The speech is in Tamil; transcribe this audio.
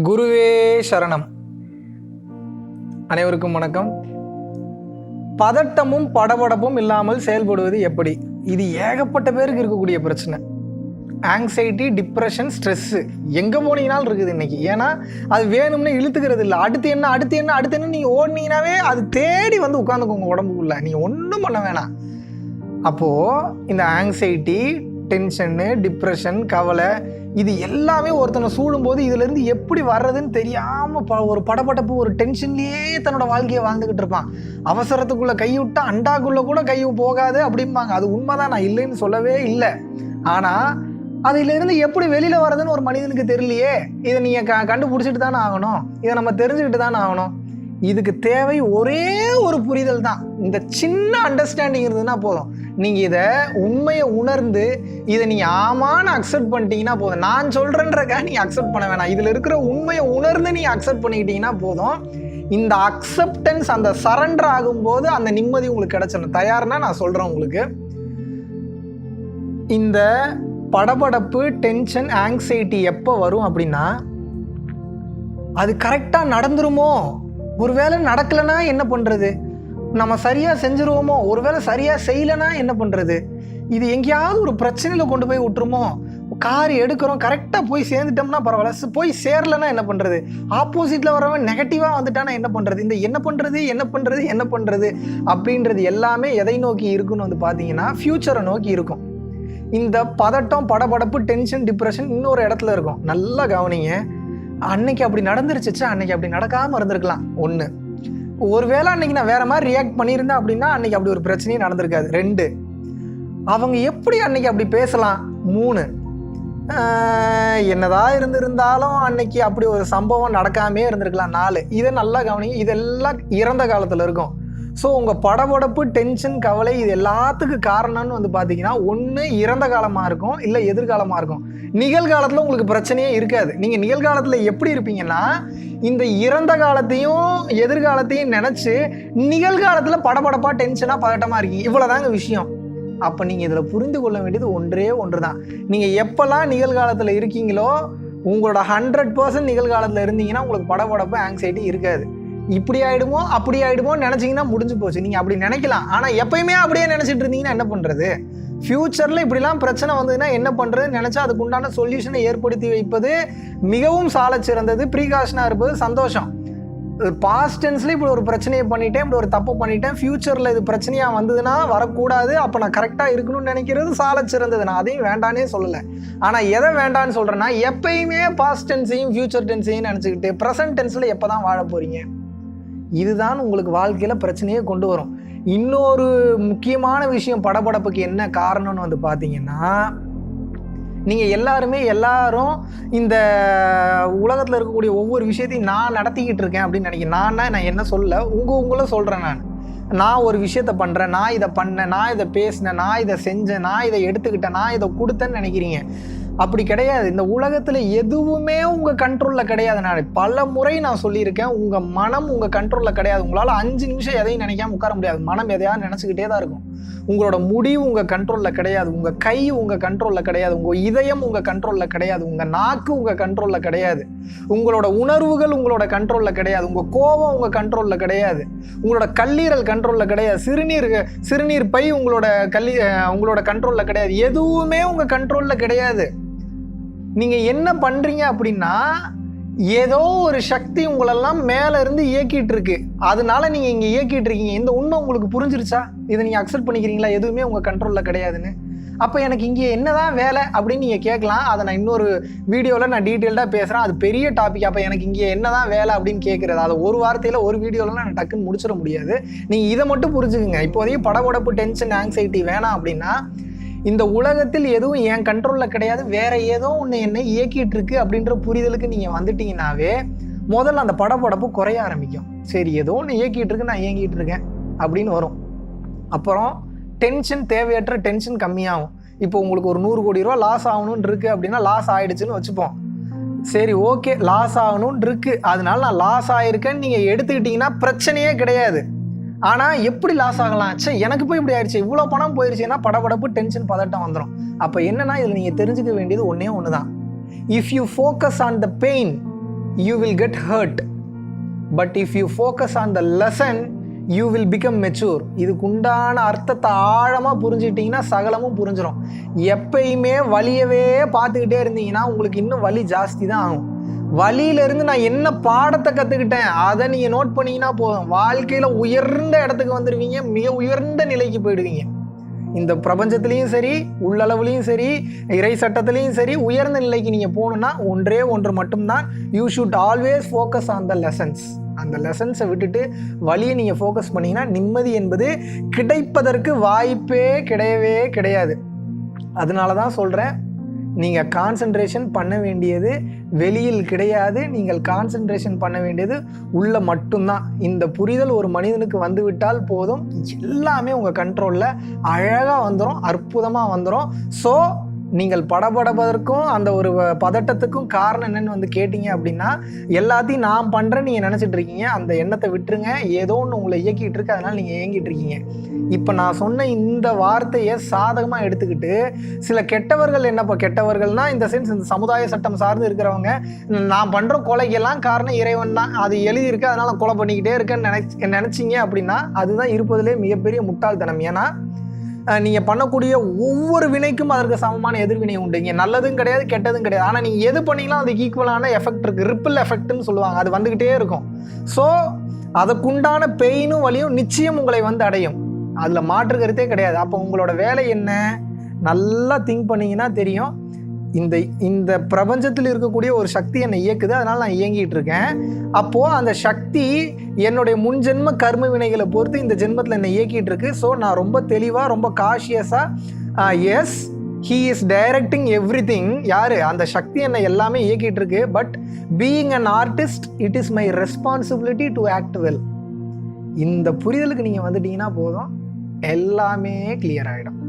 குருவே சரணம். அனைவருக்கும் வணக்கம். பதட்டமும் படபடப்பும் இல்லாமல் செயல்படுவது எப்படி? இது ஏகப்பட்ட பேருக்கு இருக்கக்கூடிய பிரச்சனை. ஆங்ஸைட்டி, டிப்ரெஷன், ஸ்ட்ரெஸ்ஸு எங்கே போனீங்கனாலும் இருக்குது இன்னைக்கு. ஏன்னா அது வேணும்னு இழுத்துக்கிறது இல்லை. அடுத்து என்ன நீங்கள் ஓடினீங்கன்னாவே அது தேடி வந்து உட்காந்துக்கோங்க உடம்புக்குள்ள. நீங்கள் ஒன்றும் பண்ண வேணாம். அப்போது இந்த ஆங்ஸைட்டி, டென்ஷன்னு, டிப்ரெஷன், கவலை, இது எல்லாமே ஒருத்தனை சூழும்போது இதுலேருந்து எப்படி வர்றதுன்னு தெரியாமல் ஒரு படபடப்பு, ஒரு டென்ஷன்லேயே தன்னோட வாழ்க்கையை வாழ்ந்துக்கிட்டு இருப்பான். அவசரத்துக்குள்ளே கை விட்டா அண்டாக்குள்ளே கூட கை போகாது அப்படிம்பாங்க. அது உண்மைதான், நான் இல்லைன்னு சொல்லவே இல்லை. ஆனால் அதிலிருந்து எப்படி வெளியில் வர்றதுன்னு ஒரு மனிதனுக்கு தெரியலையே. இதை நீங்கள் கண்டுபிடிச்சிட்டு தானே ஆகணும். இதை நம்ம தெரிஞ்சுக்கிட்டு தானே ஆகணும். இதுக்கு தேவை ஒரே ஒரு புரிதல் தான். இந்த சின்ன அண்டர்ஸ்டாண்டிங் இருந்ததுன்னா போதும். நீங்கள் இதை உண்மையை உணர்ந்து இதை நீங்கள் ஆமான்னு அக்செப்ட் பண்ணிட்டீங்கன்னா போதும். நான் சொல்கிறேன்றக்கா நீங்கள் அக்செப்ட் பண்ண வேணாம். இதில் இருக்கிற உண்மையை உணர்ந்து நீங்கள் அக்செப்ட் பண்ணிக்கிட்டீங்கன்னா போதும். இந்த அக்செப்டன்ஸ், அந்த சரண்டர் ஆகும்போது அந்த நிம்மதி உங்களுக்கு கிடைச்சிடும். தயார்னா நான் சொல்கிறேன் உங்களுக்கு. இந்த படபடப்பு, டென்ஷன், ஆங்ஸைட்டி எப்போ வரும் அப்படின்னா, அது கரெக்டாக நடந்துருமோ, ஒருவேளை நடக்கலைன்னா என்ன பண்ணுறது, நம்ம சரியாக செஞ்சுருவோமோ, ஒருவேளை சரியாக செய்யலைன்னா என்ன பண்ணுறது, இது எங்கேயாவது ஒரு பிரச்சனையில் கொண்டு போய் விட்டுருமோ, கார் எடுக்கிறோம் கரெக்டாக போய் சேர்ந்துட்டோம்னா பரவாயில்ல, போய் சேரலைன்னா என்ன பண்ணுறது, ஆப்போசிட்டில் வரவன் நெகட்டிவாக வந்துட்டானா என்ன பண்ணுறது, இந்த என்ன பண்ணுறது அப்படின்றது எல்லாமே எதை நோக்கி இருக்குன்னு வந்து பார்த்தீங்கன்னா ஃப்யூச்சரை நோக்கி இருக்கும். இந்த பதட்டம், படபடப்பு, டென்ஷன், டிப்ரெஷன் இன்னொரு இடத்துல இருக்கும். நல்லா கவனிங்க. அன்னைக்கு அப்படி நடந்துருச்சுச்சா, அன்னைக்கு அப்படி நடக்காமல் இருந்திருக்கலாம். ஒன்று, ஒருவேளை அன்னைக்கு நான் வேற மாதிரி ரியாக்ட் பண்ணியிருந்தேன் அப்படின்னா அன்னைக்கு அப்படி ஒரு பிரச்சனையும் நடந்திருக்காது. 2, அவங்க எப்படி அன்னைக்கு அப்படி பேசலாம். 3, என்னதான் இருந்திருந்தாலும் அன்னைக்கு அப்படி ஒரு சம்பவம் நடக்காமே இருந்திருக்கலாம். 4, இதை நல்லா கவனிங்க. இதெல்லாம் இறந்த காலத்தில் இருக்கும். ஸோ உங்கள் படபடப்பு, டென்ஷன், கவலை இது எல்லாத்துக்கும் காரணம்னு வந்து பார்த்தீங்கன்னா ஒன்று இறந்த காலமாக இருக்கும், இல்லை எதிர்காலமாக இருக்கும். நிகழ்காலத்தில் உங்களுக்கு பிரச்சனையே இருக்காது. நீங்கள் நிகழ்காலத்தில் எப்படி இருப்பீங்கன்னா, இந்த இறந்த காலத்தையும் எதிர்காலத்தையும் நினச்சி நிகழ்காலத்தில் படபடப்பாக, டென்ஷனாக, பதட்டமாக இருக்கீங்க. இவ்வளோதாங்க விஷயம். அப்போ நீங்கள் இதில் புரிந்து கொள்ள வேண்டியது ஒன்று தான். நீங்கள் எப்போல்லாம் நிகழ்காலத்தில் இருக்கீங்களோ, உங்களோட 100% நிகழ்காலத்தில் இருந்தீங்கன்னா உங்களுக்கு படபடப்பு, ஆங்ஸைட்டி இருக்காது. இப்படி ஆகிடுமோ அப்படி ஆகிடுமோன்னு நினச்சிங்கன்னா முடிஞ்சு போச்சு. நீங்கள் அப்படி நினைக்கலாம். ஆனால் எப்பயுமே அப்படியே நினச்சிட்டு இருந்தீங்கன்னா என்ன பண்ணுறது? ஃப்யூச்சரில் இப்படிலாம் பிரச்சனை வந்ததுன்னா என்ன பண்ணுறதுன்னு நினச்சா அதுக்கு உண்டான சொல்யூஷனை ஏற்படுத்தி வைப்பது மிகவும் சாலச் சிறந்தது. ப்ரீகாஷனாக இருப்பது சந்தோஷம். பாஸ்ட் டென்ஸில் இப்படி ஒரு பிரச்சனையை பண்ணிட்டேன், இப்படி ஒரு தப்பு பண்ணிட்டேன், ஃப்யூச்சரில் இது பிரச்சனையாக வந்ததுன்னா வரக்கூடாது, அப்போ நான் கரெக்டாக இருக்கணும்னு நினைக்கிறது சாலச் சிறந்தது. நான் அதையும் வேண்டானே சொல்லலை. ஆனால் எதை வேண்டான்னு சொல்கிறேன்னா, எப்பயுமே பாஸ்ட் டென்ஸையும் ஃப்யூச்சர் டென்ஸையும் நினச்சிக்கிட்டு ப்ரெசன்ட் டென்ஸில் எப்போ தான் வாழ போகிறீங்க? இதுதான் உங்களுக்கு வாழ்க்கையில் பிரச்சனையே கொண்டு வரும். இன்னொரு முக்கியமான விஷயம், படபடப்புக்கு என்ன காரணம்னு வந்து பார்த்தீங்கன்னா, நீங்கள் எல்லாரும் இந்த உலகத்தில் இருக்கக்கூடிய ஒவ்வொரு விஷயத்தையும் நான் நடத்திக்கிட்டு இருக்கேன் அப்படின்னு நினைக்கிறேன். நான் என்ன சொல்ல, உங்களை சொல்கிறேன். நான் ஒரு விஷயத்த பண்ணுறேன், நான் இதை பண்ணேன், நான் இதை பேசினேன், நான் இதை செஞ்சேன், நான் இதை எடுத்துக்கிட்டேன், நான் இதை கொடுத்தேன்னு நினைக்கிறீங்க. அப்படி கிடையாது. இந்த உலகத்தில் எதுவுமே உங்கள் கண்ட்ரோலில் கிடையாது. நான் பல முறை சொல்லியிருக்கேன், உங்கள் மனம் உங்கள் கண்ட்ரோலில் கிடையாது. உங்களால் 5 நிமிஷம் எதையும் நினைக்காம உட்கார முடியாது. மனம் எதையாவது நினச்சிக்கிட்டே தான் இருக்கும். உங்களோட முடிவு உங்கள் கண்ட்ரோலில் கிடையாது. உங்கள் கை உங்கள் கண்ட்ரோலில் கிடையாது. உங்கள் இதயம் உங்கள் கண்ட்ரோலில் கிடையாது. உங்கள் நாக்கு உங்கள் கண்ட்ரோலில் கிடையாது. உங்களோட உணர்வுகள் உங்களோட கண்ட்ரோலில் கிடையாது. உங்கள் கோபம் உங்கள் கண்ட்ரோலில் கிடையாது. உங்களோட கல்லீரல் கண்ட்ரோலில் கிடையாது. சிறுநீர் பை உங்களோட கண்ட்ரோலில் கிடையாது. எதுவுமே உங்கள் கண்ட்ரோலில் கிடையாது. நீங்கள் என்ன பண்ணுறீங்க அப்படின்னா, ஏதோ ஒரு சக்தி உங்களெல்லாம் மேலே இருந்து இயக்கிட்டு இருக்கு. அதனால நீங்கள் இங்கே இயக்கிட்டு இருக்கீங்க. இந்த உண்மை உங்களுக்கு புரிஞ்சிருச்சா? இதை நீங்கள் அக்செப்ட் பண்ணிக்கிறீங்களா? எதுவுமே உங்கள் கண்ட்ரோலில் கிடையாதுன்னு. அப்போ எனக்கு இங்கே என்னதான் வேலை அப்படின்னு நீங்கள் கேட்கலாம். அதை நான் இன்னொரு வீடியோவில் நான் டீட்டெயில்டாக பேசுகிறேன். அது பெரிய டாபிக். அப்போ எனக்கு இங்கே என்னதான் வேலை அப்படின்னு கேட்குறது, அதை ஒரு வார்த்தையில் ஒரு வீடியோவில் நான் டக்குன்னு முடிச்சிட முடியாது. நீங்கள் இதை மட்டும் புரிஞ்சுக்குங்க. இப்போதைக்கு படபடப்பு, டென்ஷன், ஆங்ஸைட்டி வேணாம் அப்படின்னா, இந்த உலகத்தில் எதுவும் என் கண்ட்ரோலில் கிடையாது, வேற ஏதோ ஒன்று என்னை இயக்கிட்டு இருக்கு அப்படின்ற புரிதலுக்கு நீங்கள் வந்துட்டீங்கன்னாவே முதல்ல அந்த படபடப்பு குறைய ஆரம்பிக்கும். சரி, ஏதோ ஒன்று இயக்கிட்டு இருக்கு, நான் இயங்கிட்டு இருக்கேன் அப்படின்னு வரும். அப்புறம் டென்ஷன், தேவையற்ற டென்ஷன் கம்மியாகும். இப்போ உங்களுக்கு ஒரு 100 கோடி ரூபா லாஸ் ஆகணும்னு இருக்குது அப்படின்னா, லாஸ் ஆகிடுச்சுன்னு வச்சுப்போம். சரி, ஓகே, லாஸ் ஆகணும்னு இருக்குது, அதனால நான் லாஸ் ஆகிருக்கேன்னு நீங்கள் எடுத்துக்கிட்டிங்கன்னா பிரச்சனையே கிடையாது. ஆனால் எப்படி லாஸ் ஆகலாம்? எனக்கு போய் இப்படி ஆயிடுச்சு, இவ்வளோ பணம் போயிடுச்சுன்னா படபடப்பு, டென்ஷன், பதட்டம் வந்துடும். அப்போ என்னன்னா, இதில் நீங்கள் தெரிஞ்சுக்க வேண்டியது ஒன்று தான். If you focus on the pain, you will get hurt. But if you focus on the lesson, you will become mature. இதுக்குண்டான அர்த்தத்தை ஆழமாக புரிஞ்சுக்கிட்டீங்கன்னா சகலமும் புரிஞ்சிடும். எப்பயுமே வலியவே பார்த்துக்கிட்டே இருந்தீங்கன்னா உங்களுக்கு இன்னும் வலி ஜாஸ்தி தான் ஆகும். வலியிலிருந்து நான் என்ன பாடத்தை கற்றுக்கிட்டேன் அதை நீங்கள் நோட் பண்ணிங்கன்னா போதும், வாழ்க்கையில் உயர்ந்த இடத்துக்கு வந்துடுவீங்க, மிக உயர்ந்த நிலைக்கு போயிடுவீங்க. இந்த பிரபஞ்சத்துலேயும் சரி, உள்ளளவுலேயும் சரி, இறை சட்டத்துலேயும் சரி, உயர்ந்த நிலைக்கு நீங்கள் போகணுன்னா ஒன்றே ஒன்று மட்டும்தான், you should always focus on the lessons. அந்த லெசன்ஸை விட்டுட்டு வழியை நீங்கள் ஃபோக்கஸ் பண்ணிங்கன்னா நிம்மதி என்பது கிடைப்பதற்கு வாய்ப்பே கிடையவே கிடையாது. அதனால தான் சொல்கிறேன், நீங்கள் கான்சன்ட்ரேஷன் பண்ண வேண்டியது வெளியில் கிடையாது, நீங்கள் கான்சன்ட்ரேஷன் பண்ண வேண்டியது உள்ள மட்டும்தான். இந்த புரிதல் ஒரு மனிதனுக்கு வந்துவிட்டால் போதும், எல்லாமே உங்கள் கண்ட்ரோலில் அழகாக வந்துடும், அற்புதமாக வந்துடும். ஸோ நீங்கள் படபடப்பதற்கும் அந்த ஒரு பதட்டத்துக்கும் காரணம் என்னன்னு வந்து கேட்டீங்க அப்படின்னா, எல்லாத்தையும் நான் பண்ணுறேன்னு நீங்கள் நினச்சிட்டு இருக்கீங்க. அந்த எண்ணத்தை விட்டுருங்க. ஏதோ ஒன்று உங்களை இயக்கிட்டு இருக்கு, அதனால் நீங்கள் இயங்கிட்டு இருக்கீங்க. இப்போ நான் சொன்ன இந்த வார்த்தையை சாதகமாக எடுத்துக்கிட்டு சில கெட்டவர்கள், என்னப்பா கெட்டவர்கள்னால் இந்த சென்ஸ் இந்த சமுதாய சட்டம் சார்ந்து இருக்கிறவங்க, நான் பண்ணுற கொலைக்கெல்லாம் காரணம் இறைவன் தான், அது எழுதியிருக்கு அதனால் நான் கொலை பண்ணிக்கிட்டே இருக்கேன்னு நினச்சிங்க அப்படின்னா அதுதான் இருப்பதிலே மிகப்பெரிய முட்டாள்தனம். ஏன்னா நீங்கள் பண்ணக்கூடிய ஒவ்வொரு வினைக்கும் அதற்கு சமமான எதிர்வினை உண்டு. இங்கே நல்லதும் கிடையாது, கெட்டதும் கிடையாது. ஆனால் நீங்கள் எது பண்ணிங்களோ அதுக்கு ஈக்குவலான எஃபெக்ட் இருக்குது, ரிப்பிள் எஃபெக்ட்னு சொல்லுவாங்க, அது வந்துக்கிட்டே இருக்கும். ஸோ அதுக்குண்டான பெயினும் வலியும் நிச்சயம் உங்களை வந்து அடையும், அதில் மாற்று கருத்தே கிடையாது. அப்போ உங்களோட வேலை என்ன, நல்லா திங்க் பண்ணிங்கன்னா தெரியும். இந்த பிரபஞ்சத்தில் இருக்கக்கூடிய ஒரு சக்தி என்னை இயக்குது, அதனால் நான் இயங்கிட்டு இருக்கேன். அப்போது அந்த சக்தி என்னுடைய முன்ஜென்ம கர்ம வினைகளை பொறுத்து இந்த ஜென்மத்தில் என்னை இயக்கிட்டு இருக்கு. ஸோ நான் ரொம்ப தெளிவாக, ரொம்ப காஷியஸாக, as he is directing everything. யார்? அந்த சக்தி என்னை எல்லாமே இயக்கிட்டு இருக்கு. But being an artist, it is my responsibility to act well. இந்த புரிதலுக்கு நீங்கள் வந்துட்டீங்கன்னா போதும், எல்லாமே கிளியர் ஆகிடும்.